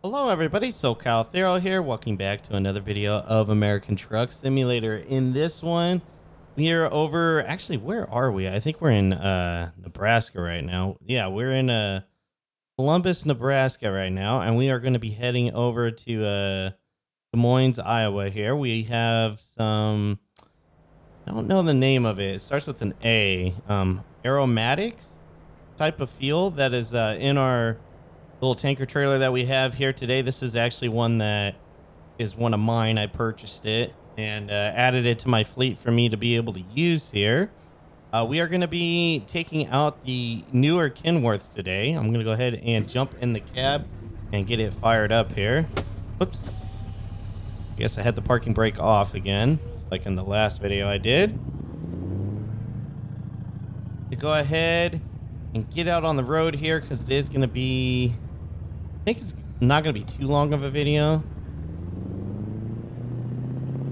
Hello everybody, socalthero here. Welcome back to another video of American Truck Simulator. In this one, we are over, actually, where are we? I think we're in Nebraska right now. Yeah, we're in Columbus, Nebraska right now, and we are going to be heading over to Moines, Iowa here. We have some, I don't know the name of it. It starts with an A. Aromatics type of fuel that is in our little tanker trailer that we have here today. This is actually one that is one of mine. I purchased it and added it to my fleet for me to be able to use here. We are going to be taking out the newer Kenworth today. I'm going to go ahead and jump in the cab and get it fired up here. Whoops. I guess I had the parking brake off again, like in the last video I did. To go ahead and get out on the road here because it is going to be, I think it's not going to be too long of a video.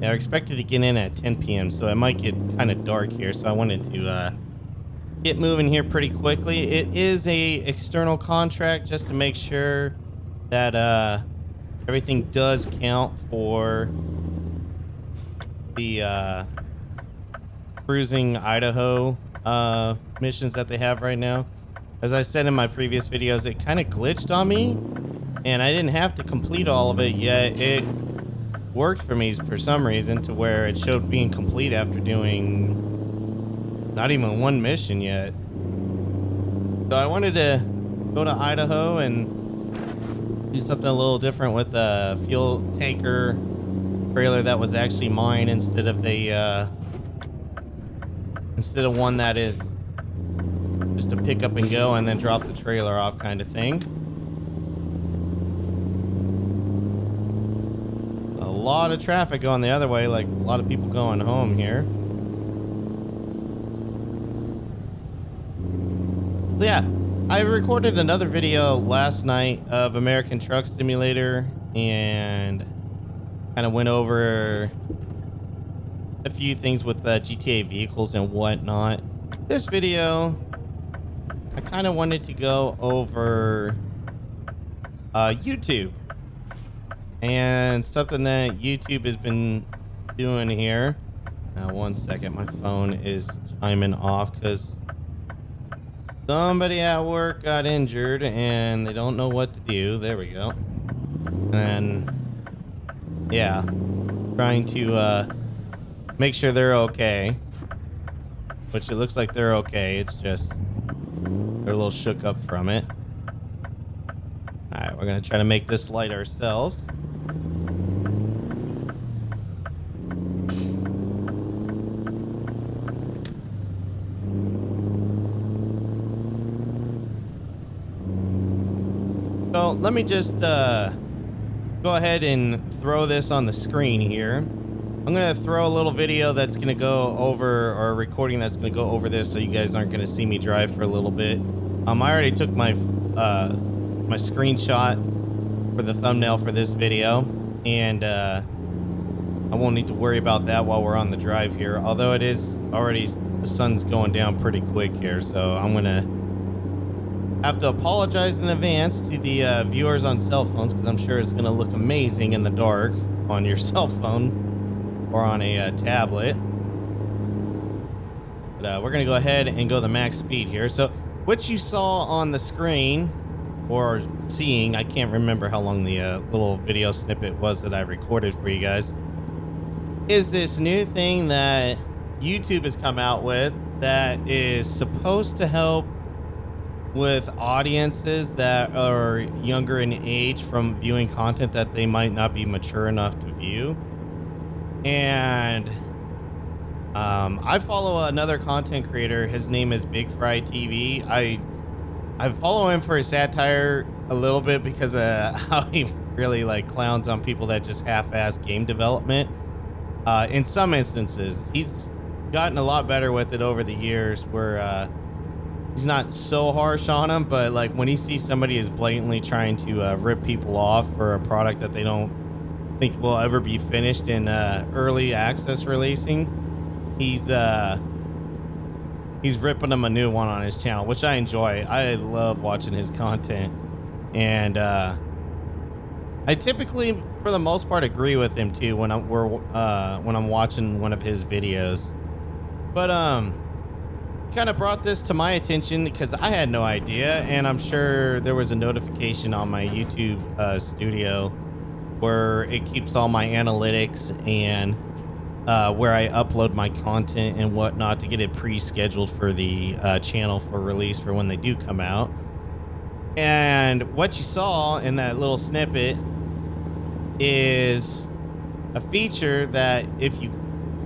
Yeah, I expected to get in at 10 p.m. so it might get kind of dark here. So I wanted to get moving here pretty quickly. It is a external contract just to make sure that everything does count for the cruising Idaho missions that they have right now. As I said in my previous videos, it kind of glitched on me and I didn't have to complete all of it yet. It worked for me for some reason to where it showed being complete after doing not even one mission yet. So I wanted to go to Idaho and do something a little different with the fuel tanker trailer that was actually mine instead of one that is just to pick up and go and then drop the trailer off kind of thing. A lot of traffic going the other way, like a lot of people going home here. Yeah, I recorded another video last night of American Truck Simulator and kind of went over a few things with GTA vehicles and whatnot. This video, I kind of wanted to go over YouTube and something that YouTube has been doing here. Now, one second, my phone is chiming off because somebody at work got injured and they don't know what to do. There we go. And yeah, trying to make sure they're okay, which it looks like they're okay. It's just they're a little shook up from it. All right, we're gonna try to make this light ourselves. So let me just go ahead and throw this on the screen here. I'm going to throw a little video that's going to go over, or a recording that's going to go over this so you guys aren't going to see me drive for a little bit. I already took my my screenshot for the thumbnail for this video, and I won't need to worry about that while we're on the drive here, although it is already, the sun's going down pretty quick here, so I'm going to have to apologize in advance to the viewers on cell phones because I'm sure it's going to look amazing in the dark on your cell phone or on a tablet. But we're gonna go ahead and go the max speed here. So what you saw on the screen, or seeing, I can't remember how long the little video snippet was that I recorded for you guys, is this new thing that YouTube has come out with that is supposed to help with audiences that are younger in age from viewing content that they might not be mature enough to view. And I follow another content creator. His name is BigFryTV. I follow him for his satire a little bit because of how he really like clowns on people that just half-ass game development. In some instances, he's gotten a lot better with it over the years, where he's not so harsh on them, but like when he sees somebody is blatantly trying to rip people off for a product that they don't think will ever be finished in early access releasing, he's ripping them a new one on his channel, which I enjoy. I love watching his content, and I typically, for the most part, agree with him too when I'm watching one of his videos. But kind of brought this to my attention because I had no idea, and I'm sure there was a notification on my YouTube studio where it keeps all my analytics and where I upload my content and whatnot to get it pre-scheduled for the channel for release for when they do come out. And what you saw in that little snippet is a feature that if you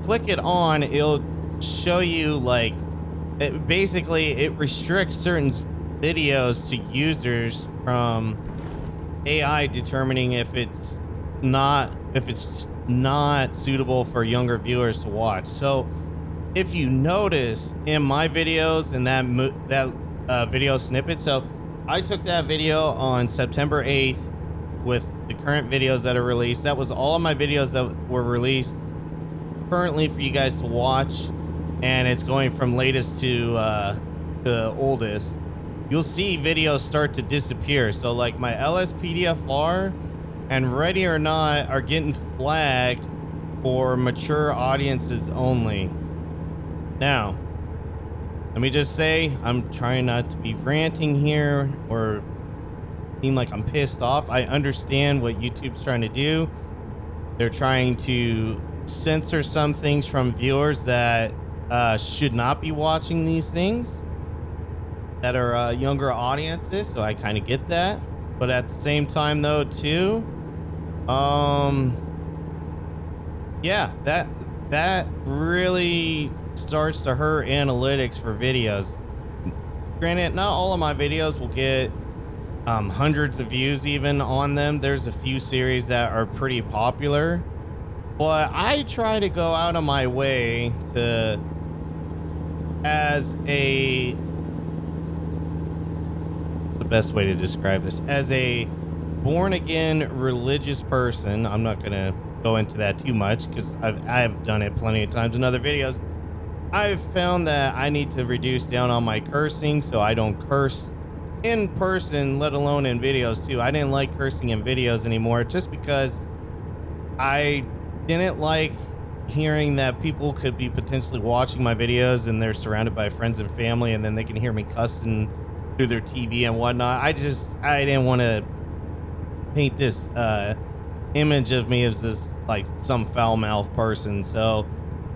click it on, it'll show you like it restricts certain videos to users from AI determining if it's not suitable for younger viewers to watch. So if you notice in my videos in that video snippet, so I took that video on September 8th with the current videos that are released. That was all of my videos that were released currently for you guys to watch, and it's going from latest to oldest. You'll see videos start to disappear. So like my LSPDFR and Ready or Not are getting flagged for mature audiences only. Now, let me just say, I'm trying not to be ranting here or seem like I'm pissed off. I understand what YouTube's trying to do. They're trying to censor some things from viewers that should not be watching these things, that are younger audiences. So I kind of get that. But at the same time though, too, yeah, that really starts to hurt analytics for videos. Granted, not all of my videos will get hundreds of views even on them. There's a few series that are pretty popular, but I try to go out of my way to, the best way to describe this, as a born again religious person. I'm not gonna go into that too much because I've done it plenty of times in other videos. I've found that I need to reduce down on my cursing, so I don't curse in person, let alone in videos too. I didn't like cursing in videos anymore just because I didn't like hearing that people could be potentially watching my videos and they're surrounded by friends and family, and then they can hear me cussing through their TV and whatnot. I didn't want to paint this image of me as this like some foul-mouthed person. So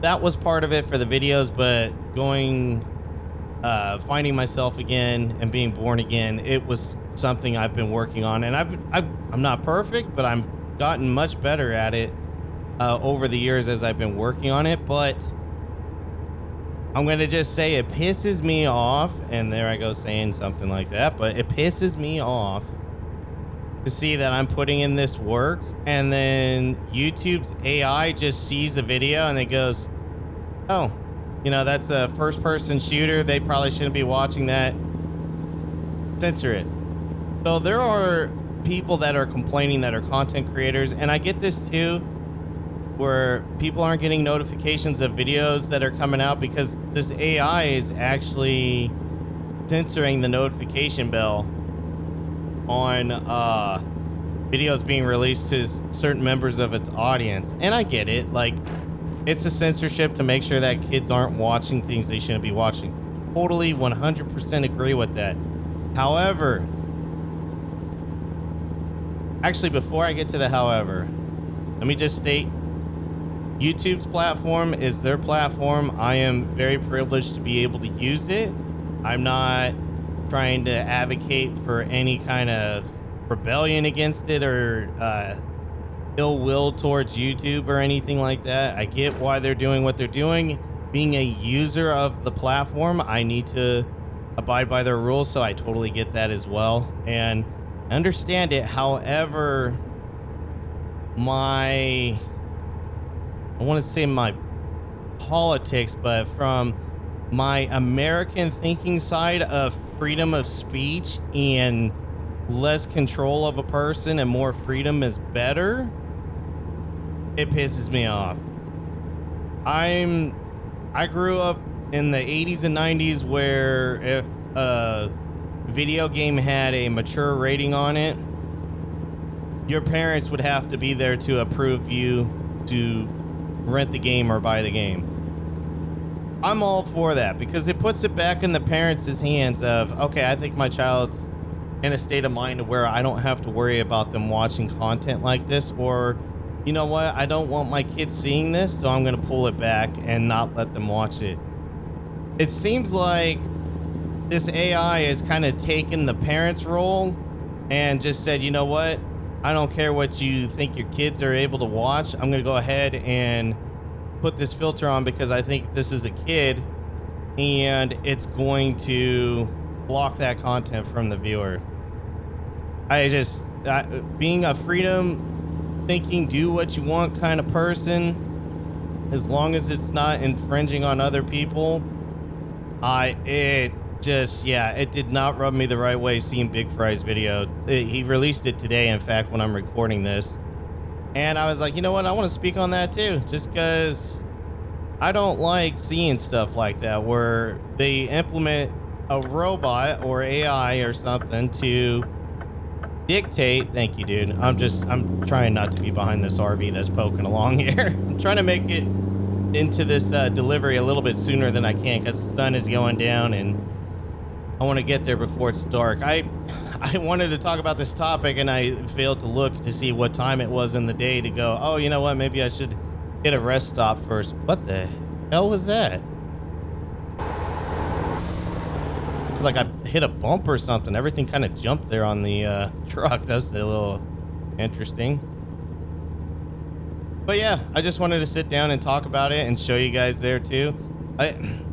that was part of it for the videos, but finding myself again and being born again, it was something I've been working on, and I'm not perfect, but I'm gotten much better at it over the years as I've been working on it. But I'm going to just say it pisses me off, and there I go saying something like that, but it pisses me off to see that I'm putting in this work and then YouTube's AI just sees a video and it goes, oh, you know, that's a first person shooter. They probably shouldn't be watching that. Censor it. So there are people that are complaining that are content creators, and I get this too, where people aren't getting notifications of videos that are coming out because this AI is actually censoring the notification bell on videos being released to certain members of its audience. And I get it, like, it's a censorship to make sure that kids aren't watching things they shouldn't be watching. Totally 100% agree with that. However, actually, before I get to the however, let me just state, YouTube's platform is their platform. I am very privileged to be able to use it. I'm not trying to advocate for any kind of rebellion against it or ill will towards YouTube or anything like that. I get why they're doing what they're doing. Being a user of the platform, I need to abide by their rules, so I totally get that as well and understand it. However, I want to say my politics, but from my American thinking side of freedom of speech and less control of a person and more freedom is better, it pisses me off. I grew up in the 80s and 90s where if a video game had a mature rating on it, your parents would have to be there to approve you to rent the game or buy the game. I'm all for that because it puts it back in the parents' hands of, okay, I think my child's in a state of mind where I don't have to worry about them watching content like this, or you know what, I don't want my kids seeing this, so I'm going to pull it back and not let them watch it. It seems like this AI has kind of taken the parents' role and just said, you know what, I don't care what you think your kids are able to watch. I'm going to go ahead and put this filter on because I think this is a kid and it's going to block that content from the viewer. Being a freedom thinking, do what you want kind of person, as long as it's not infringing on other people, it did not rub me the right way seeing Big Fry's video. He released it today, in fact, when I'm recording this. And I was like, you know what? I want to speak on that too, just because I don't like seeing stuff like that where they implement a robot or AI or something to dictate. Thank you, dude. I'm trying not to be behind this RV that's poking along here. I'm trying to make it into this delivery a little bit sooner than I can because the sun is going down and I want to get there before it's dark. I wanted to talk about this topic and I failed to look to see what time it was in the day to go, oh, you know what? Maybe I should hit a rest stop first. What the hell was that? It's like I hit a bump or something. Everything kind of jumped there on the truck. That's a little interesting. But yeah, I just wanted to sit down and talk about it and show you guys there too.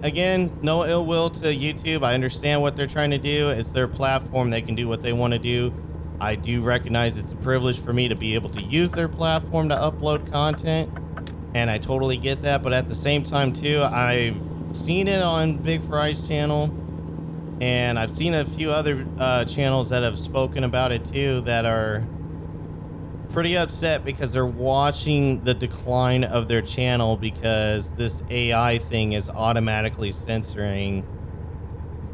Again, no ill will to YouTube. I understand what they're trying to do. It's their platform. They can do what they want to do. I do recognize it's a privilege for me to be able to use their platform to upload content. And I totally get that. But at the same time too, I've seen it on Big Fry's channel. And I've seen a few other channels that have spoken about it too that are pretty upset because they're watching the decline of their channel because this AI thing is automatically censoring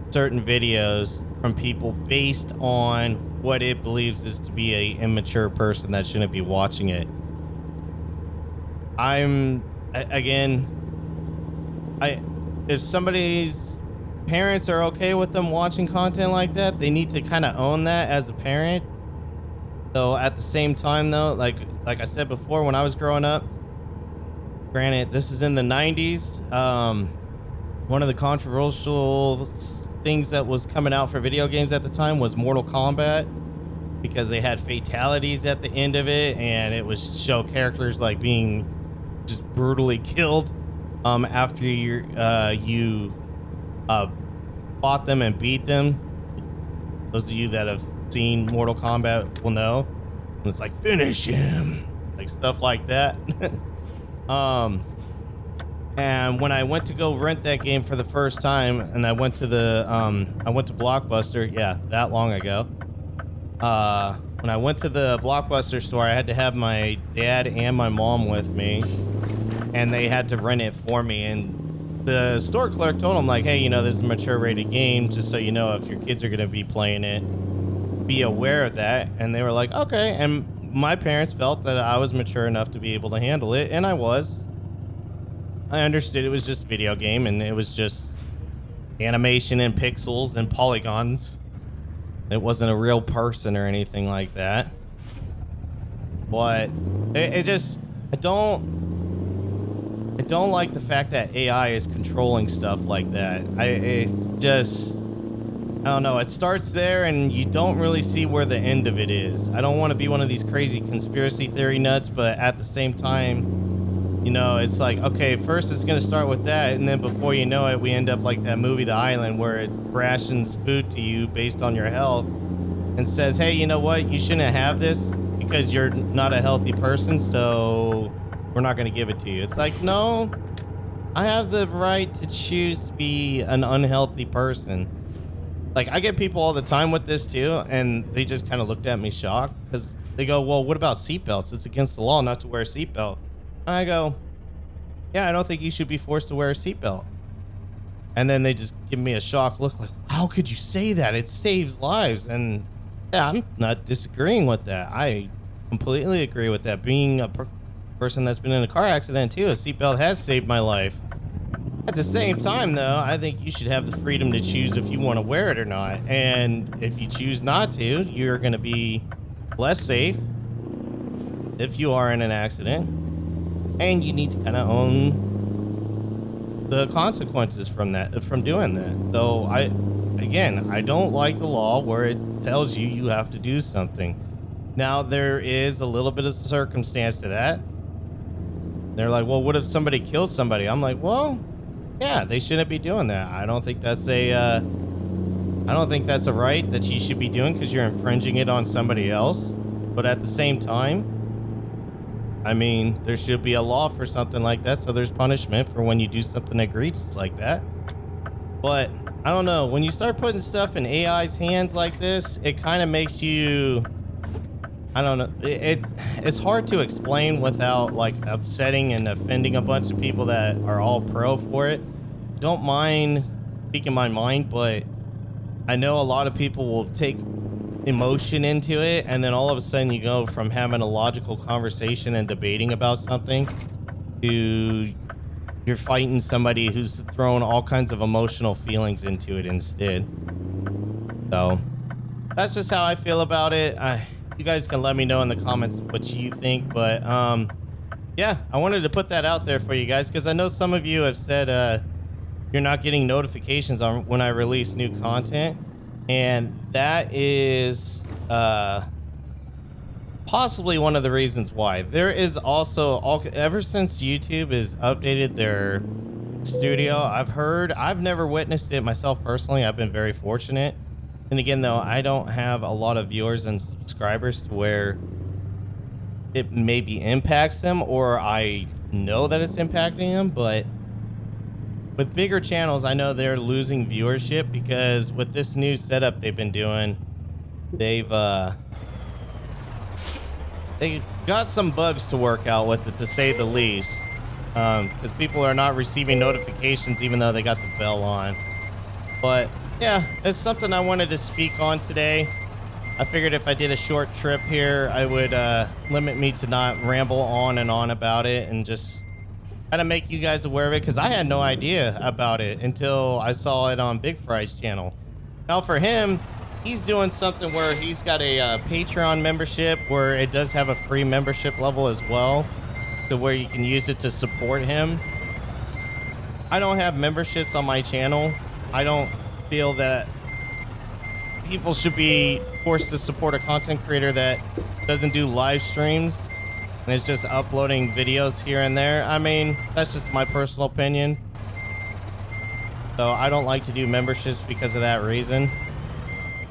certain videos from people based on what it believes is to be a immature person that shouldn't be watching it. If somebody's parents are okay with them watching content like that, they need to kind of own that as a parent. So at the same time though, like I said before, when I was growing up, granted this is in the 90s, one of the controversial things that was coming out for video games at the time was Mortal Kombat, because they had fatalities at the end of it and it was show characters like being just brutally killed after you fought them and beat them. Those of you that have seen Mortal Kombat will know. And it's like, finish him, like stuff like that. And when I went to go rent that game for the first time, and I went to Blockbuster, yeah, that long ago. When I went to the Blockbuster store, I had to have my dad and my mom with me, and they had to rent it for me. And the store clerk told them, like, hey, you know, this is a mature rated game, just so you know, if your kids are going to be playing it, be aware of that. And they were like, okay. And my parents felt that I was mature enough to be able to handle it, and I was. I understood it was just a video game, and it was just animation and pixels and polygons. It wasn't a real person or anything like that. But I don't like the fact that AI is controlling stuff like that. I don't know. It starts there and you don't really see where the end of it is. I don't want to be one of these crazy conspiracy theory nuts, but at the same time, you know, it's like, okay, first it's going to start with that, and then before you know it, we end up like that movie, The Island, where it rations food to you based on your health and says, hey, you know what? You shouldn't have this because you're not a healthy person, so we're not going to give it to you. It's like, no, I have the right to choose to be an unhealthy person. Like, I get people all the time with this too, and they just kind of looked at me shocked because they go, well, what about seatbelts? It's against the law not to wear a seatbelt. And I go, yeah, I don't think you should be forced to wear a seatbelt. And then they just give me a shocked look like, how could you say that? It saves lives. And yeah, I'm not disagreeing with that. I Completely agree with that. Being a person that's been in a car accident too, a seatbelt has saved my life. At the same time, though, I think you should have the freedom to choose if you want to wear it or not. And if you choose not to, you're going to be less safe if you are in an accident. And you need to kind of own the consequences from that, from doing that. So I don't like the law where it tells you you have to do something. Now, there is a little bit of circumstance to that. They're like, well, what if somebody kills somebody? I'm like, well, yeah, they shouldn't be doing that. I don't think that's a right that you should be doing because you're infringing it on somebody else. But at the same time, I mean, there should be a law for something like that, so there's punishment for when you do something egregious like that. But I don't know, when you start putting stuff in AI's hands like this, it kind of makes you, I don't know, it's hard to explain without like upsetting and offending a bunch of people that are all pro for it. Don't mind speaking my mind, but I know a lot of people will take emotion into it, and then all of a sudden you go from having a logical conversation and debating about something to you're fighting somebody who's throwing all kinds of emotional feelings into it instead. So that's just how I feel about it. You guys can let me know in the comments what you think, but yeah, I wanted to put that out there for you guys because I know some of you have said you're not getting notifications on when I release new content. And that is possibly one of the reasons why. There is also, ever since YouTube has updated their studio, I've never witnessed it myself personally. I've been very fortunate. And again, though, I don't have a lot of viewers and subscribers to where it maybe impacts them, or I know that it's impacting them, but with bigger channels, I know they're losing viewership because with this new setup they've been doing, they've got some bugs to work out with it, to say the least. Because people are not receiving notifications even though they got the bell on. But yeah, it's something I wanted to speak on today. I figured if I did a short trip here, I would limit me to not ramble on and on about it and just kind of make you guys aware of it, because I had no idea about it until I saw it on BigFry's channel. Now for him, he's doing something where he's got a Patreon membership where it does have a free membership level as well, to where you can use it to support him. I don't have memberships on my channel. I don't feel that people should be forced to support a content creator that doesn't do live streams and it's just uploading videos here and there. I mean, that's just my personal opinion. So I don't like to do memberships because of that reason.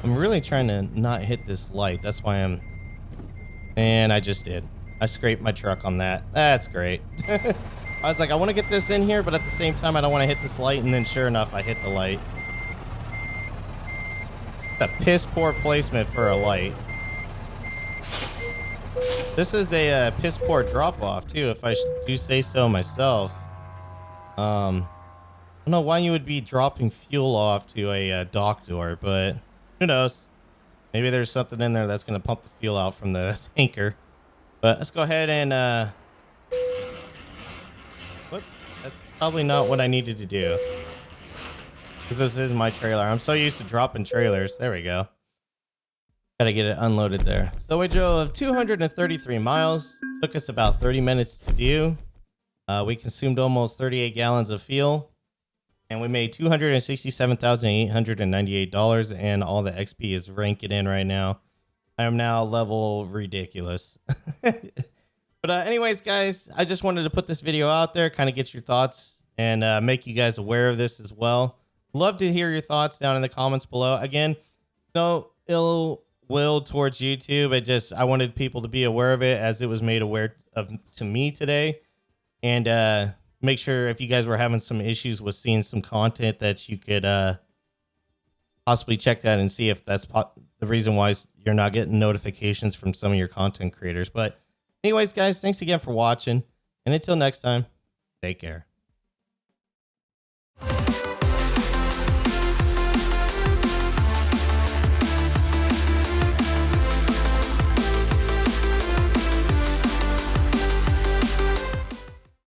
I'm really trying to not hit this light. That's why and I just did. I scraped my truck on that. That's great. I was like, I want to get this in here, but at the same time, I don't want to hit this light. And then sure enough, I hit the light. It's a piss poor placement for a light. This is a piss poor drop off too, if I do say so myself. I don't know why you would be dropping fuel off to a dock door, but who knows? Maybe there's something in there that's going to pump the fuel out from the tanker. But let's go ahead and whoops, that's probably not what I needed to do, because this is my trailer. I'm so used to dropping trailers. There we go. Gotta get it unloaded there. So we drove 233 miles. Took us about 30 minutes to do. We consumed almost 38 gallons of fuel, and we made $267,898, and all the XP is ranking in right now. I am now level ridiculous. But anyways, guys, I just wanted to put this video out there, kind of get your thoughts and make you guys aware of this as well. Love to hear your thoughts down in the comments below. Again, no ill will towards YouTube. I wanted people to be aware of it as it was made aware of to me today. And make sure if you guys were having some issues with seeing some content that you could possibly check that and see if that's the reason why you're not getting notifications from some of your content creators. But anyways, guys, thanks again for watching. And until next time, take care.